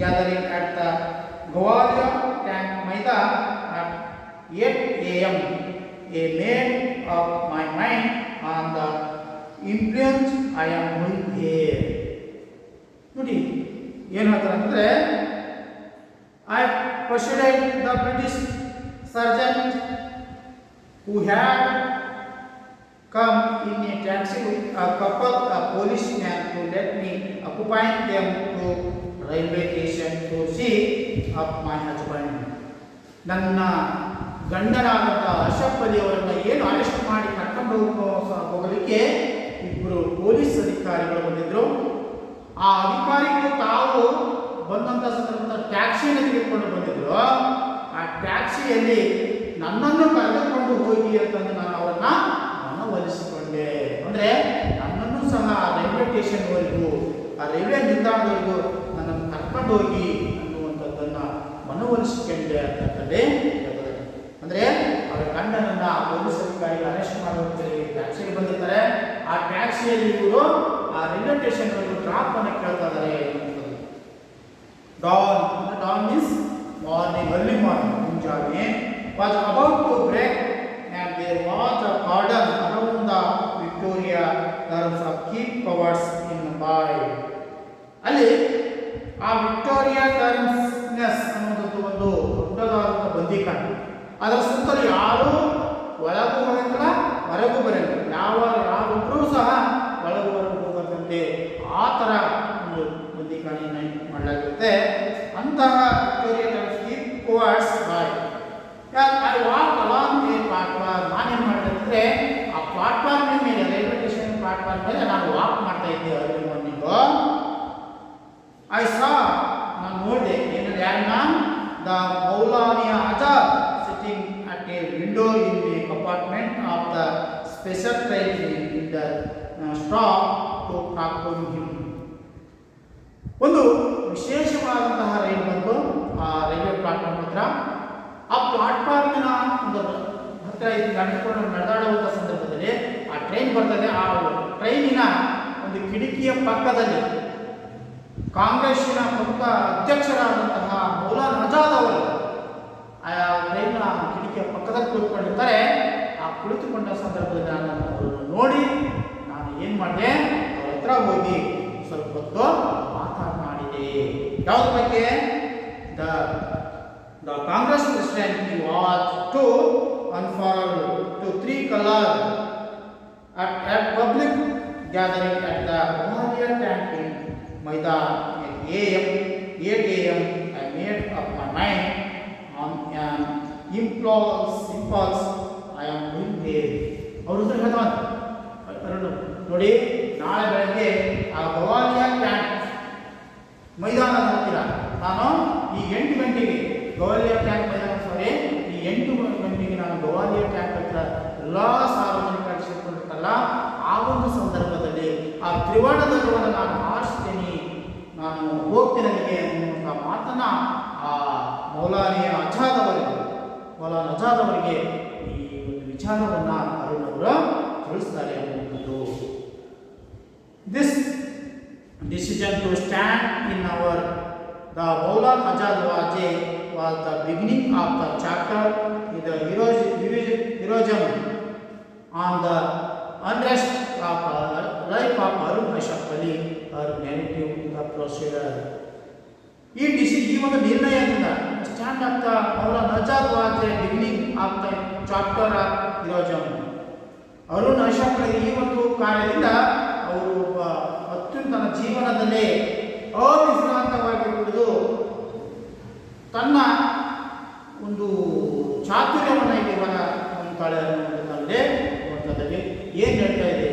gathering at the Gwalior Tank Maidan at 8 a.m. A made up my mind on the influence I am going there. ನೋಡಿ ಏನು ಹೇಳ್ತಾರೆ ಅಂದರೆ, I persuaded the British sergeant who had come in a taxi with a couple of policemen to let me accompany them to railway station to see up my husband. ನನ್ನ ಗಂಡನಾದಂಥ ಅಶರಫ್ ಅಲಿ ಅವರನ್ನು ಏನು arrest ಮಾಡಿ ಕರ್ಕೊಂಡು ಹೋಗಲಿಕ್ಕೆ ಇಬ್ಬರು ಪೊಲೀಸ್ ಅಧಿಕಾರಿಗಳು ಬಂದಿದ್ದರು. ಆ ಅಧಿಕಾರಿಗಳು ತಾವು ಬಂದಂಥ ಸಂದರ್ಭದಲ್ಲಿ ಟ್ಯಾಕ್ಸಿಯನ್ನು ತೆಗೆದುಕೊಂಡು ಬಂದಿದ್ದರು. ಆ ಟ್ಯಾಕ್ಸಿಯಲ್ಲಿ ನನ್ನನ್ನು ಕರೆದುಕೊಂಡು ಹೋಗಿ ಅಂತಂದು ನಾನು ಅವರನ್ನು ಮನವೊಲಿಸಿಕೊಂಡೆ. ಅಂದರೆ ನನ್ನನ್ನು ಸಹ ರೈಲ್ವೆ ಸ್ಟೇಷನ್ವರೆಗೂ, ಆ ರೈಲ್ವೆ ನಿಲ್ದಾಣದವರೆಗೂ ನನ್ನನ್ನು ಕರ್ಕೊಂಡು ಹೋಗಿ ಅನ್ನುವಂಥದ್ದನ್ನು ಮನವೊಲಿಸಿಕೊಂಡೆ ಅಂತಂದರೆ, ಅಂದರೆ ಅವರ ಗಂಡನನ್ನ ಪೊಲೀಸ್ ಅಧಿಕಾರಿ ಅರೆಸ್ಟ್ ಮಾಡುವಂತೆ ಟ್ಯಾಕ್ಸಿಗೆ ಬಂದಿರ್ತಾರೆ. ಆ ಟ್ಯಾಕ್ಸಿಯಲ್ಲಿ ಇವರು ಆ ರೈಲ್ವೆ ಸ್ಟೇಷನ್ ಡ್ರಾಪ್ ಅನ್ನು ಕೇಳ್ತಾ ಇದ್ದಾರೆ. Dawn means morning, early morning, ಮುಂಜಾನೆ. Was about to break and there was a cordon around the Victoria terms of keep covers in by. ಅಲ್ಲಿ ಆ ವಿಕ್ಟೋರಿಯಾ ಟರ್ಮ್ಸ್ ಅನ್ನೋದು ಒಂದು ದೊಡ್ಡದಾದಂಥ ಬಂದಿಕಾಣ. ಅದರ ಸುತ್ತಲೂ ಯಾರೂ ಒಳಗೂ ಬರಂಗಿಲ್ಲ, ಹೊರಗೂ ಬರಂಗಿಲ್ಲ, ಯಾರೊಬ್ಬರೂ ಸಹ ಒಳಗೂ ಹೊರಗೂ ಹೋಗದಂತೆ ಆ ಥರ ಒಂದು ಬಂದಿಕಾಣೆಯನ್ನು ಮಾಡಲಾಗಿರುತ್ತೆ. ಅಂತಹ Victoria terms keep covers boy. I walk along a platform. ನಾನೇನು ಮಾಡಿದೆ ಅಂದರೆ, ಆ ಪ್ಲಾಟ್ಫಾರ್ಮ್ ಮೇಲೆ, ರೈಲ್ವೆ ಸ್ಟೇಷನ್ ಪ್ಲಾಟ್ಫಾರ್ಮ್ ಮೇಲೆ ನಾನು ವಾಕ್ ಮಾಡ್ತಾ ಇದ್ದೆ. ಅರ್ಲಿ ಮಾರ್ನಿಂಗು ಐ ಸಾ, ನಾನು ನೋಡಿದೆ, ಏನು ಯಾರನ್ನ, the the Maulana Azad sitting at a window in the compartment of the special train in the stop to talk to him. ಒಂದು ವಿಶೇಷವಾದಂತಹ ರೈಲು ಬಂತು ಆ ರೈಲ್ವೆ ಪ್ಲಾಟ್ಫಾರ್ಮ್ ಹತ್ರ. ಆ ಪ್ಲಾಟ್ಫಾರ್ಮಿನ ಒಂದು ಹತ್ತಿರ ನಡೆದುಕೊಂಡು ನಡೆದಾಡುವಂಥ ಸಂದರ್ಭದಲ್ಲಿ ಆ ಟ್ರೈನ್ ಬರ್ತದೆ. ಆ ಟ್ರೈನಿನ ಒಂದು ಕಿಟಕಿಯ ಪಕ್ಕದಲ್ಲಿ ಕಾಂಗ್ರೆಸ್ಸಿನ ಪ್ರಮುಖ ಅಧ್ಯಕ್ಷರಾದಂತಹ ಮೌಲಾನಾ ಆಜಾದ್ ಅವರು ಆ ಟ್ರೈನ್ನ ಕಿಟಕಿಯ ಪಕ್ಕದಲ್ಲಿ ಕುಳಿತುಕೊಂಡಿರ್ತಾರೆ. ಆ ಕುಳಿತುಕೊಂಡ ಸಂದರ್ಭದಲ್ಲಿ ನಾನು ಅವರನ್ನು ನೋಡಿ ನಾನು ಏನು ಮಾಡಿದೆ, ಅವ್ರ ಹತ್ರ ಹೋಗಿ ಸ್ವಲ್ಪ ಹೊತ್ತು ಮಾತನಾಡಿದೆ. ಯಾವುದ್ರ ಬಗ್ಗೆ? The Congress president was to unfurl to 3 color at public gathering at the Gwalior tank in Maidan at 8 a.m. I made up my mind on an impulse I am doing there. ಅವರು ಹೇಳ್ತಾರೆ ನೋಡಿ, ನಾಳೆ ಬೆಳಗ್ಗೆ ಆ ಗ್ವಾಲಿಯರ್ ಟ್ಯಾಂಕ್ ಮೈದಾನದ ಹತ್ತಿರ ನಾನು ಈ 8 ಗಂಟೆಗೆ ಗ್ವಾಲಿಯರ್ ಟ್ಯಾಂಕ್ ಮೈದಾನ ಈ 8 ಗಂಟೆಗೆ ನಾನು ಗ್ವಾಲಿಯರ್ ಟ್ಯಾಂಕ್ ಹತ್ರ ಎಲ್ಲ ಸಾರ್ವಜನಿಕರು ಸೇರಿಕೊಂಡಿರ್ತಲ್ಲ, ಆ ಒಂದು ಸಂದರ್ಭದಲ್ಲಿ ಆ ತ್ರಿವರ್ಣ ಧ್ವಜವನ್ನು ನಾನು ಆರಿಸ್ತೇನೆ, ನಾನು ಹೋಗ್ತೇನೆ ಅನ್ನುವಂಥ ಮಾತನ್ನ ಆ ಮೌಲಾನಾ ಆಜಾದ್ ಅವರಿಗೆ ಈ ಒಂದು ವಿಚಾರವನ್ನು ಅರುಣ್ ಅವರು ತಿಳಿಸ್ತಾರೆ ಅನ್ನುವಂಥದ್ದು. This decision to stand in our the Maulana Azad was the beginning of the chapter in the heroism on the unrest of life of Arun Ashraf Ali, her narrative the procedure. ಈ ಒಂದು ನಿರ್ಣಯದಿಂದ stand of the Maulana Azad was the beginning of the chapter of heroism. Aruna Ashraf Ali ಈ ಒಂದು ಕಾರ್ಯದಿಂದ ಅವರು ಅತ್ಯುತ್ತಮ ಜೀವನದಲ್ಲಿ ಅವಿಶ್ರಾಂತವಾಗಿ ದುಡಿದು ತನ್ನ ಒಂದು ಚಾತುರ್ಯವನ್ನು ಇಲ್ಲಿ ಹೊಂದ್ತಾಳೆ ಅನ್ನುವಂಥದ್ದೇ ಒಂದರಲ್ಲಿ ಏನು ಹೇಳ್ತಾ ಇದೆ.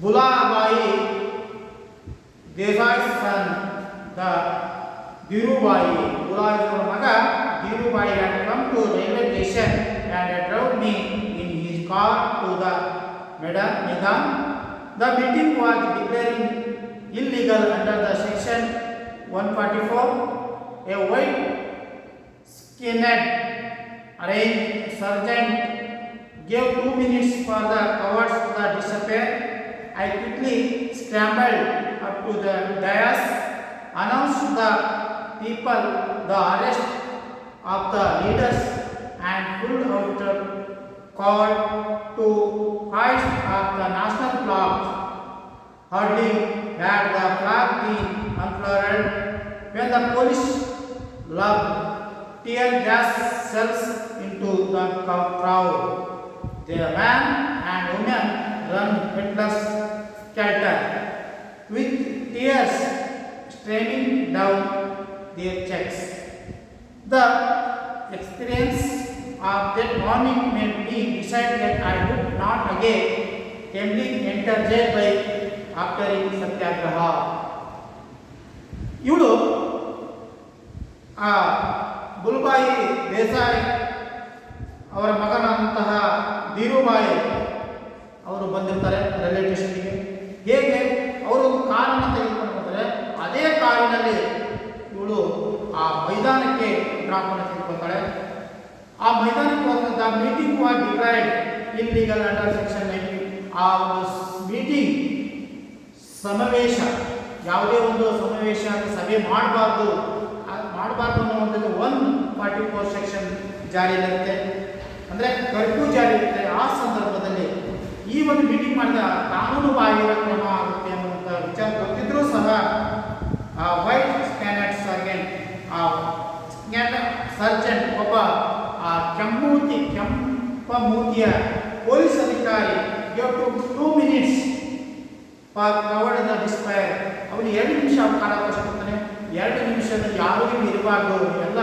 ಬುಲಾಬಾಯಿ ದೇಸಾಯಿ ಸನ್ ದ ಧೀರುಬಾಯಿ, ಬುಲಾಯಿಯವರ ಮಗ Dhirubhai had come to railway station and had drove me in his car to the Maidan. The meeting was declaring illegal under the section 144. A white skinned arranged sergeant gave 2 minutes for the cowards to disappear. I quickly scrambled up to the dais, announced to the people the arrest of the leaders, and pulled out the call to hoist of the national flag. Hardly had the flag been unfurled when the police lobbed tear gas shells into the crowd. The men and women ran helpless skelter, with tears streaming down their cheeks. The experience of that morning made me decide that I would not again tamely enter jail by aftering satyagraha. ಇವಳು ಆ ಬುಲ್ಬಾಯಿ ದೇಸಾಯಿ ಅವರ ಮಗನಾದಂತಹ ಧೀರುಬಾಯಿ ಅವರು ಬಂದಿರ್ತಾರೆ railway ಸ್ಟೇಷನ್ಗೆ. ಹೇಗೆ ಅವರು ಒಂದು ಕಾರನ್ನು ತೆಗೆದುಕೊಂಡು ಬರ್ತಾರೆ, ಅದೇ ಕಾರಿನಲ್ಲಿ ಇವಳು ಆ ಮೈದಾನಕ್ಕೆ ಡ್ರಾಪನ್ನು ತೆಗೆದುಕೊಳ್ತಾಳೆ. ಆ ಮೈದಾನಕ್ಕೆ ಹೋದಂಥ meeting was declared illegal under section 19. ಆ ಒಂದು ಮೀಟಿಂಗ್ ಸಮಾವೇಶ, ಯಾವುದೇ ಒಂದು ಸಮಾವೇಶ ಸಭೆ ಮಾಡಬಾರ್ದು ಅನ್ನುವಂಥದ್ದು 144 ಸೆಕ್ಷನ್ ಜಾರಿಯಲ್ಲಿರುತ್ತೆ, ಅಂದರೆ ಕರ್ಫ್ಯೂ ಜಾರಿ ಇರುತ್ತೆ. ಆ ಸಂದರ್ಭದಲ್ಲಿ ಈ ಒಂದು ಮೀಟಿಂಗ್ ಮಾಡಿದ ಕಾನೂನು ಬಾಹಿರ ಕ್ರಮ ಆಗುತ್ತೆ ಅನ್ನುವಂಥ ವಿಚಾರ ಗೊತ್ತಿದ್ರೂ ಸಹ ಆ ವೈಟ್ ಸ್ಕ್ಯಾನೆಟ್ ಸರ್ಜೆಂಟ್ ಒಬ್ಬ ಆ ಕೆಂಪಮೂತಿಯ ಪೊಲೀಸ್ ಅಧಿಕಾರಿ 2 minutes ಫಾರ್ ಕವರ್ಡ್ ದ ಡಿಸ್ಪೈರ್. ಅವನು 2 ನಿಮಿಷ ಕಾಲಾವಕಾಶ ಕೊಡ್ತಾನೆ. 2 ನಿಮಿಷದಲ್ಲಿ ಯಾರೂ ಇರಬಾರ್ದು, ಎಲ್ಲ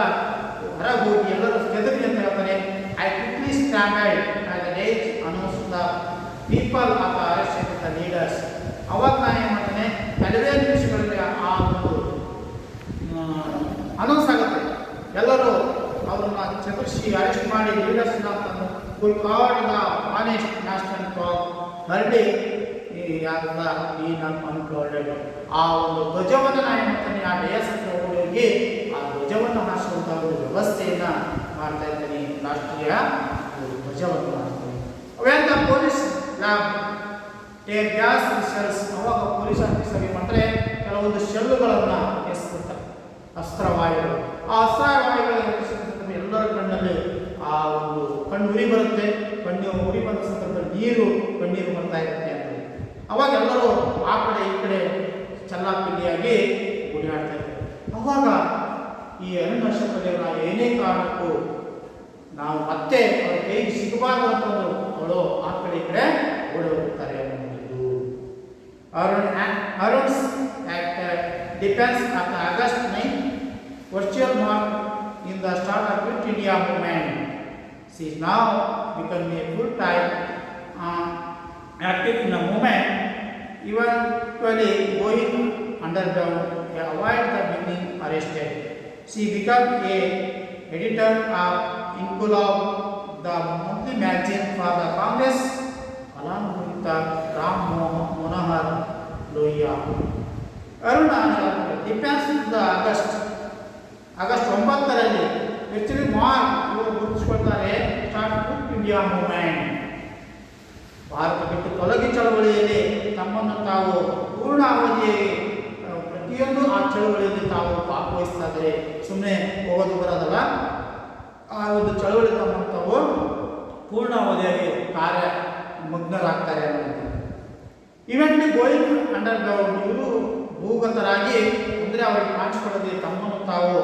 ಹೊರಗೆ ಹೋಗಿ ಎಲ್ಲರೂ ಹೆದರಿ ಅಂತ ಹೇಳ್ತಾನೆ. I quickly standard as the days announce the people of the arrest the leaders. ಅವಾಗ ನಾನು ಏನು ಮಾಡ್ತಾನೆ, 2 ನಿಮಿಷಗಳಲ್ಲಿ ಆ ಒಂದು ಅನೌನ್ಸ್ ಆಗುತ್ತೆ, ಮಾಡಿ leaders who called the honest national cause early unfolded. ಆ ಒಂದು ಧ್ವಜವನ್ನು ನಾನು ಮಾಡ್ತಾನೆ, ಆ ಡಯಸಕ್ಕೆ ಹೋಗಿ ಆ ಧ್ವಜವನ್ನು ಹಾರಿಸುವಂಥ ಒಂದು ವ್ಯವಸ್ಥೆಯನ್ನು ಮಾಡ್ತಾ ಇದ್ದೀನಿ, ರಾಷ್ಟ್ರೀಯ ಧ್ವಜವನ್ನು ಮಾಡ್ತೀನಿ. When the police take gas missiles, ಅವಾಗ ಪೊಲೀಸ್ ಆಫೀಸರ್ ಏನು ಮಾಡ್ತಾರೆ, ಕೆಲವೊಂದು ಶೆಲ್ಲುಗಳನ್ನು ಎಸ್ಬಿಡ್ತಾರೆ, ಅಸ್ತ್ರವಾಯುಗಳು. ಆ ಅಸ್ತ್ರವಾಯುಗಳ ಎಲ್ಲರ ಕಣ್ಣಲ್ಲಿ ಆ ಒಂದು ಕಣ್ಣು ಉರಿ ಬರುತ್ತೆ. ಕಣ್ಣು ಉರಿ ಬಂದ ಸಂದರ್ಭದಲ್ಲಿ ಕಣ್ಣೀರು ಬರ್ತಾ ಇರುತ್ತೆ ಅಂತ. ಅವಾಗ ಎಲ್ಲರೂ ಆ ಕಡೆ ಈ ಕಡೆ ಚಲ್ಲಾಪಿಲ್ಲಿಯಾಗಿ ಓಡಾಡ್ತಾ ಇದ್ದಾರೆ. ಅವಾಗ ಈ ಅರುಣಾಚಲಪತಿಯವರ ಏನೇ ಕಾರಣಕ್ಕೂ ನಾವು ಮತ್ತೆ ಅವ್ರ ಕೈಗೆ ಸಿಗಬಾರ್ದು ಅಂತಂದು ಅವಳು ಆ ಕಡೆ ಈ ಕಡೆ ಓಡಿ ಹೋಗ್ತಾರೆ ಅನ್ನೋದು. Arun's defence of August 9 virtual mark in the start of Quit India movement. She is now becoming a full-time active in the movement, eventually going underground to avoid the being arrested. She became a editor of Inqilab, the monthly magazine for the Congress, along with Ram Manohar Lohia. Arunachal defense the August 9ರಲ್ಲಿ actually mark ಇವರು ಗುರುತಿಸ್ಕೊಳ್ತಾರೆ start quit India movement. ಭಾರತ ಬಿಟ್ಟು ತೊಲಗಿ ಚಳವಳಿಯಲ್ಲಿ ತಮ್ಮನ್ನು ತಾವು ಪೂರ್ಣ ಅವಧಿಯಾಗಿ ಪ್ರತಿಯೊಂದು ಆ ಚಳವಳಿಯಲ್ಲಿ ತಾವು ಭಾಗವಹಿಸ್ತಾ ಇದ್ದಾರೆ. ಸುಮ್ಮನೆ ಹೋಗೋದು ಬರೋದಲ್ಲ, ಆ ಒಂದು ಚಳವಳಿ ತಮ್ಮನ್ನು ತಾವು ಪೂರ್ಣ ಅವಧಿಯಾಗಿ ಕಾರ್ಯ ಮಗ್ನರಾಗ್ತಾರೆ ಅನ್ನೋದು. ಇವೆಂಟ್ಲಿ ಗೋಯಿಂಗ್ ಅಂಡರ್ಗ್ರೌಂಡ್, ಇವರು ಭೂಗತರಾಗಿ ಅಂದರೆ ಅವರಿಗೆ ಕಾಣಿಸ್ಕೊಳ್ಳದೆ ತಮ್ಮನ್ನು ತಾವು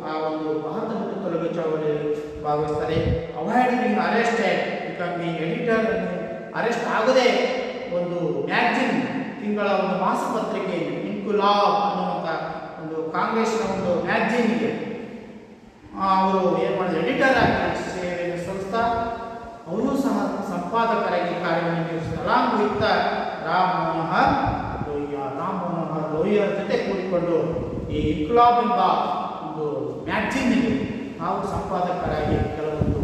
ಆ ಒಂದು ಭಾರತ ಬಿಟ್ಟು ತೊಲಗಿ ಚಳವಳಿಯಲ್ಲಿ ಭಾಗವಹಿಸ್ತಾರೆ. Avoid being arrested, becoming editor, arrest ಆಗದೆ ಒಂದು ಮ್ಯಾಗ್ಜಿನ್, ತಿಂಗಳ ಒಂದು ಮಾಸಪತ್ರಿಕೆ ಇನ್ಕುಲಾಬ್ ಅನ್ನುವಂಥ ಒಂದು ಕಾಂಗ್ರೆಸ್ನ ಒಂದು ಮ್ಯಾಗ್ಜಿನ್ಗೆ ಅವರು ಏನು ಮಾಡಿದ್ರು, ಎಡಿಟರ್ ಆಗಿ ಸೇವೆಯನ್ನು ಸಲ್ಲಿಸ್ತಾ ಅವರು ಸಹ ಸಂಪಾದಕರಾಗಿ ಕಾರ್ಯನಿರ್ವಹಿಸಿದ. ಅಲಾಂಗ್ ವಿತ್ ರಾಮ್ ಮನೋಹರ್ ಲೋಹಿಯರ್ ಜೊತೆ ಕೂಡಿಕೊಂಡು ಈ ಇನ್ಕ್ಲಾಬ್ ಎಂಬ ಒಂದು ಮ್ಯಾಗ್ಜಿನ್ನಿಗೆ ನಾವು ಸಂಪಾದಕರಾಗಿ ಕೆಲವೊಂದು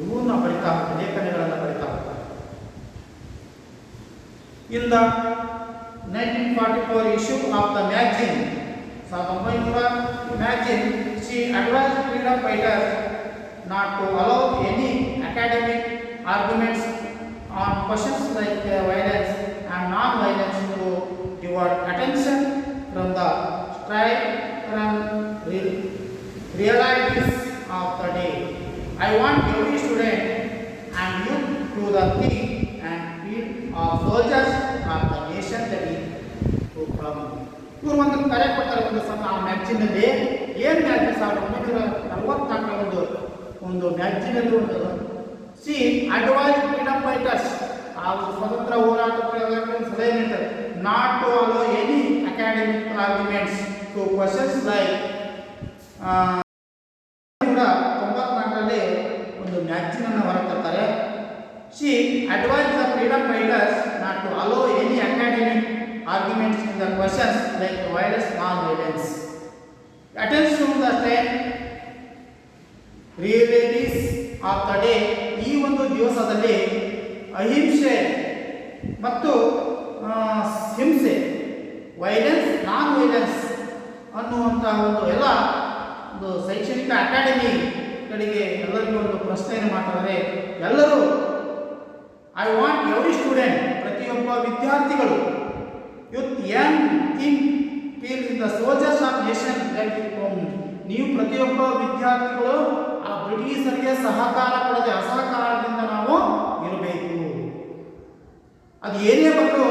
ಇವನ್ನ ಬರಿತಾ ಹೋಗ್ತಾರೆ, ಲೇಖನಗಳನ್ನು ಬರಿತಾ ಹೋಗ್ತಾರೆ. In the 1944 issue of the magazine, 1900 magazine, she advised freedom fighters not to allow any academic arguments on questions like violence and non-violence to divert attention from the strife and realities of the day. I want every student and youth to the think and feel of soldiers of the nation that is to come. ಇವರು ಒಂದು ಕರೆ ಕೊಡ್ತಾರೆ ಒಂದು ಸಣ್ಣ ಮ್ಯಾಗ್ಜಿನಲ್ಲಿ. ಏನು magazine 1944 ಒಂದು ಮ್ಯಾಗ್ಜಿನಲ್ಲಿ ಒಂದು C advice freedom fighters, ಆ ಸ್ವತಂತ್ರ ಹೋರಾಟಗಾರರಿಗೆ ಸಲಹೆ ನೀಡ್ತಾರೆ, not to allow any academic arguments to questions like. 1994ರಲ್ಲಿ ಒಂದು ಮ್ಯಾಗ್ಜಿನ್ ಅನ್ನು ಹೊರತರ್ತಾರೆ. She advise the freedom fighters not to allow any academic arguments in the questions like versus non violence, attend to the state realities of the day. ಈ ಒಂದು ದಿವಸದಲ್ಲಿ ಅಹಿಂಸೆ ಮತ್ತು ಹಿಂಸೆ, ವೈಲೆನ್ಸ್ ನಾನ್ ವೈಲೆನ್ಸ್ ಅನ್ನುವಂಥ ಒಂದು ಎಲ್ಲ ಒಂದು ಶೈಕ್ಷಣಿಕ ಅಕಾಡೆಮಿ ಕಡೆಗೆ ಎಲ್ಲರಿಗೂ ಒಂದು ಪ್ರಶ್ನೆಯನ್ನು ಮಾಡ್ತಾರೆ. ಎಲ್ಲರೂ ಐ ವಾಂಟ್ ಎವ್ರಿ ಸ್ಟೂಡೆಂಟ್, ಪ್ರತಿಯೊಬ್ಬ ವಿದ್ಯಾರ್ಥಿಗಳು youth Young think feel in the soldiers of nation that ನೀವು ಪ್ರತಿಯೊಬ್ಬ ವಿದ್ಯಾರ್ಥಿಗಳು ಆ ಬ್ರಿಟಿಷರಿಗೆ ಸಹಕಾರ ಕೊಡದೆ ಅಸಹಕಾರದಿಂದ ನಾವು ಇರಬೇಕು. ಅದು ಏನೇ ಬಂದರೂ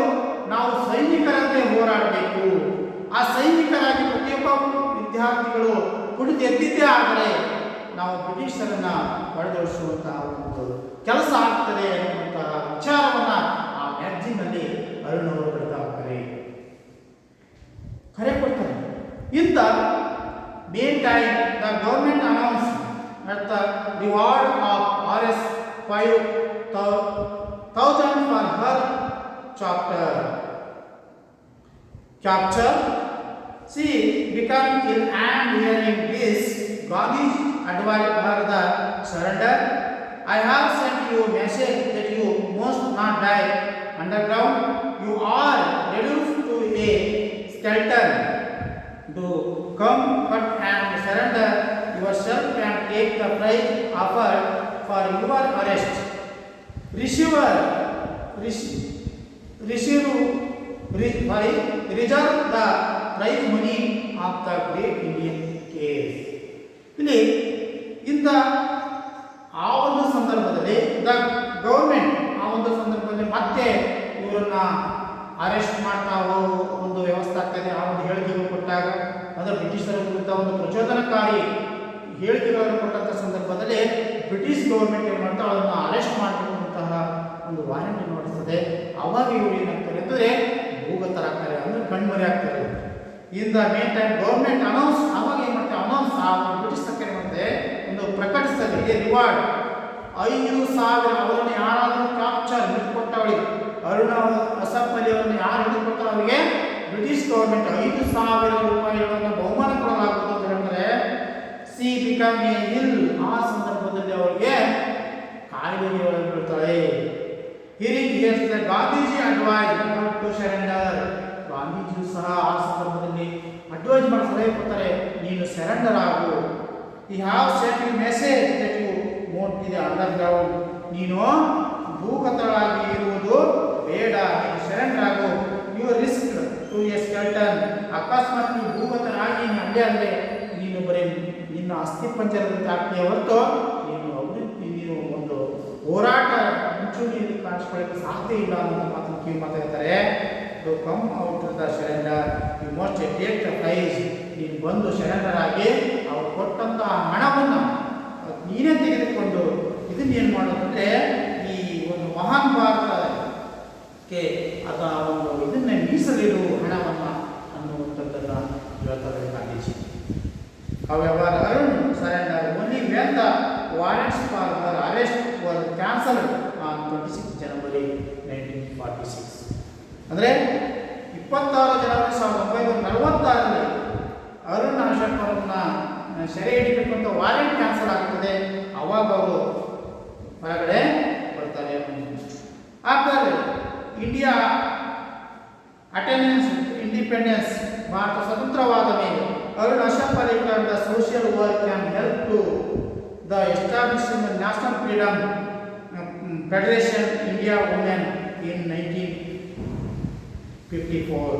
ನಾವು ಸೈನಿಕರಂತೆ ಹೋರಾಡಬೇಕು. ಆ ಸೈನಿಕರಾಗಿ ಪ್ರತಿಯೊಬ್ಬ ವಿದ್ಯಾರ್ಥಿಗಳು ಕುಡಿದೆದ್ದಿದ್ದೇ ಆದರೆ ನಾವು ಬ್ರಿಟಿಷರನ್ನು ಹೊಡೆದೊಡಿಸುವಂತಹ ಒಂದು ಕೆಲಸ ಆಗ್ತದೆ ಅನ್ನುವಂತಹ ವಿಚಾರವನ್ನು ಆ ಮ್ಯಾಗ್ಜಿನ್ನಲ್ಲಿ ಅರುಣ್ ಅವರು ಬರೆತಾ ಹೋಗ್ತಾರೆ, ಕರೆ ಕೊಡ್ತಾರೆ. ಇಂಥ main time the government announce at the reward of Rs 5,000 for her capture. She became ill and hearing this, Gandhi advised her the surrender. I have sent you a message that you must not die underground. You are reduced to a skeleton. Do come but and surrender yourself and take the prize offered for your arrest. Reserve the prize money of the great Indian case. ಇಲ್ಲಿ ಇಂದ ಆ ಒಂದು ಸಂದರ್ಭದಲ್ಲಿ the government ಆ ಒಂದು ಸಂದರ್ಭದಲ್ಲಿ ಮತ್ತೆ ಇವರನ್ನ ಅರೆಸ್ಟ್ ಮಾಡ್ತಾ ಒಂದು ವ್ಯವಸ್ಥೆ ಆಗ್ತದೆ. ಆ ಒಂದು ಹೇಳಿಕೆಗಳು ಕೊಟ್ಟಾಗ ಅಂದರೆ ಬ್ರಿಟಿಷರ ವಿರುದ್ಧ ಒಂದು ಪ್ರಚೋದನಕಾರಿ ಹೇಳಿಕೆಗಳನ್ನು ಕೊಟ್ಟಂಥ ಸಂದರ್ಭದಲ್ಲಿ ಬ್ರಿಟಿಷ್ ಗೌರ್ಮೆಂಟ್ ಏನು ಮಾಡ್ತಾ ಅದನ್ನು ಅರೆಸ್ಟ್ ಮಾಡಬೇಕಂತಹ ಒಂದು ವಾರೆಂಟ್ ನೋಡಿಸ್ತದೆ. ಅವಾಗ ಇವರು ಏನಾಗ್ತಾರೆ ಅಂದರೆ ಭೂಗತರಾಗ್ತಾರೆ, ಅಂದರೆ ಕಣ್ಮರೆ ಆಗ್ತಾರೆ. In the main time government announce ಅವಾಗ ಏನು ಮಾಡ್ತಾರೆ ಅನೌನ್ಸ್ ಆ ಬ್ರಿಟಿಷ್ ಸರ್ಕಾರ ಏನುತ್ತೆ ಒಂದು ಪ್ರಕಟಿಸ್ತದೆ ಇದೆ ರಿವಾರ್ಡ್ 5,000 ಅವರನ್ನು ಯಾರಾದರೂ ಕ್ಯಾಪ್ಚರ್ ಹಿಡಿದುಕೊಟ್ಟವಳಿಗೆ ಅರುಣ ಅಸಫ್ ಅಲಿ ಅವರನ್ನು ಯಾರು ಹಿಡಿದುಕೊಡ್ತಾರೆ ಅವರಿಗೆ ಬ್ರಿಟಿಷ್ ಗೌರ್ಮೆಂಟ್ 5,000 ರೂಪಾಯಿಗಳನ್ನು ಬಹುಮಾನ ಕೊಡಲಾಗುವುದು ಅಂತ ಹೇಳ್ತಾರೆ. ಸಿ ಬಿಕಮ್ ಎ ಇಲ್ ಆ ಸಂದರ್ಭದಲ್ಲಿ ಅವರಿಗೆ ಕಾಯಿಲೆಗೆ ಒಳಗಿರ್ತಾಳೆ. Hearing hears the Gandhiji advise not to surrender. ಗಾಂಧೀಜಿಯು ಸಹ ಆ ಸಂದರ್ಭದಲ್ಲಿ ಅಡ್ವೈಸ್ ಮಾಡಿ ಸಲಹೆ ಕೊಡ್ತಾರೆ, ನೀನು ಸರೆಂಡರ್ ಆಗು. I have sent you message that you won't be the underground. ನೀನು ಭೂಗತಳಾಗಿ ಇರುವುದು ಬೇಡ, ನೀನು ಸರೆಂಡರ್ ಆಗು. You risk to a skeleton. ಅಕಸ್ಮಾತ್ ನೀವು ಭೂಗತನಾಗಿ ಅಲ್ಲೇ ನೀನು ಬರೀ ನಿನ್ನ ಅಸ್ಥಿ ಪಂಜರದಂತೆ ಆಗ್ತೀಯ ಹೊರತು ನೀನು ಒಂದು ಹೋರಾಟ ಮುಂಚೂಣಿಯಲ್ಲಿ ಕಾಣಿಸ್ಕೊಳ್ಳೋಕ್ಕೆ ಸಾಧ್ಯ ಇಲ್ಲ ಅನ್ನೋ ಮಾತನ್ನು ಕಿವಿ ಮಾತಾಡ್ತಾರೆ. To come out the surrender you must take the price. ನೀನು ಬಂದು ಸರೆಂಡರ್ ಆಗಿ ಅವ್ರು ಕೊಟ್ಟಂತಹ ಹಣವನ್ನು ನೀನೇ ತೆಗೆದುಕೊಂಡು ಇದನ್ನೇನು ಮಾಡೋದಂದರೆ ಈ ಒಂದು ಮಹಾನ್ ಭಾರತಕ್ಕೆ ಅಥವಾ ಒಂದು ಇದನ್ನೇ ಮೀಸಲಿರು ಹಣವನ್ನು ಅನ್ನುವಂಥದ್ದನ್ನು ಹೇಳ್ತಾರೆ Gandhiji. However, Arun surrendered only when the warrants for her arrest were cancelled on 26 January 1946. ಅಂದರೆ 26 ಜನವರಿ 1946ರಲ್ಲಿ ಅರುಣ್ ಅಶೋಕ್ ಅವರನ್ನ ಸೆರೆ ಹಿಡಿಬೇಕಂತ ವಾರೆಂಟ್ ಕ್ಯಾನ್ಸಲ್ ಆಗ್ತದೆ. ಅವಾಗ ಅವರು ಹೊರಗಡೆ ಬರ್ತಾರೆ. After India attendance independence Bharat ಸ್ವತಂತ್ರವಾದ ಮೇಲೆ Arun Ashok Parikar the social work can help to the establishment of National Freedom Federation India Women in 1954.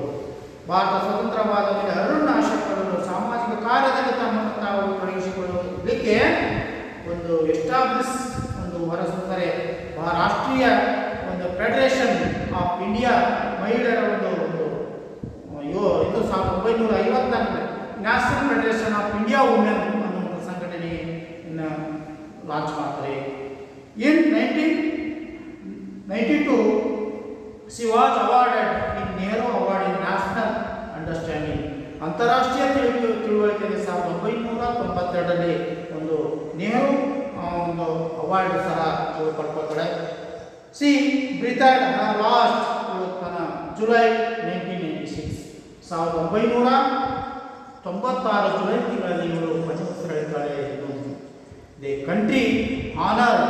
Bharat ಸ್ವತಂತ್ರವಾದ ಮೇಲೆ ಅರುಣ್ ಅಶೋಕ್ ಅವರು ಸಾಮಾಜಿಕ ಕಾರ್ಯದಲ್ಲಿ ತಮ್ಮನ್ನು ತಾವು ತೊಡಗಿಸಿಕೊಳ್ಳಲಿಕ್ಕೆ ಒಂದು ಎಸ್ಟಾಬ್ಲಿಷ್ ಒಂದು ಹೊರಸುತ್ತಾರೆ. ರಾಷ್ಟ್ರೀಯ ಒಂದು ಫೆಡರೇಷನ್ ಆಫ್ ಇಂಡಿಯಾ ಮಹಿಳೆಯರ ಒಂದು ಇದು 1954 national federation of India women ಅನ್ನುವಂಥ ಸಂಘಟನೆಯನ್ನು ಲಾಂಚ್ ಮಾಡ್ತಾರೆ. ಇನ್ 1992 she was awarded in Nehru Award in National Understanding. ಅಂತಾರಾಷ್ಟ್ರೀಯ ತಿಳುವಳಿಕೆಗೆ 1992ರಲ್ಲಿ ಒಂದು ನೆಹರು ಒಂದು ಅವಾರ್ಡ್ ಸಹ ಪಡ್ಕೊಳ್ತಾಳೆ. She Britain her last July 1996 1996 July ತಿಂಗಳಲ್ಲಿ ಇವರು ಪಂಚಮಸ್ತ್ರಳಿದ್ದಾಳೆ. The country honour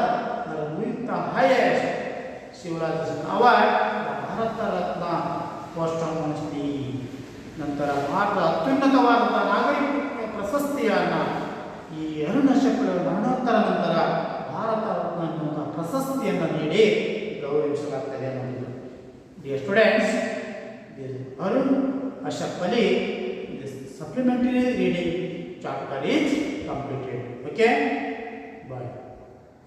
with the highest civilian award Bharat Ratna post ಆನ್ಸ್ಟಿ. ನಂತರ ಭಾರತ ಅತ್ಯುನ್ನತವಾದಂಥ ನಾಗರಿಕ ಪ್ರಶಸ್ತಿಯನ್ನು ಈ ಅರುಣ್ ಅಶೋಕ್ ಮರಣೋತ್ತರ ನಂತರ ಭಾರತ ರತ್ನ ಅನ್ನುವಂಥ ಪ್ರಶಸ್ತಿಯನ್ನು ನೀಡಿ ಗೌರವಿಸಲಾಗ್ತದೆ ಅನ್ನೋದು. Dear students, Arun Ashok Pali, this supplementary reading chapter is completed. Okay, bye.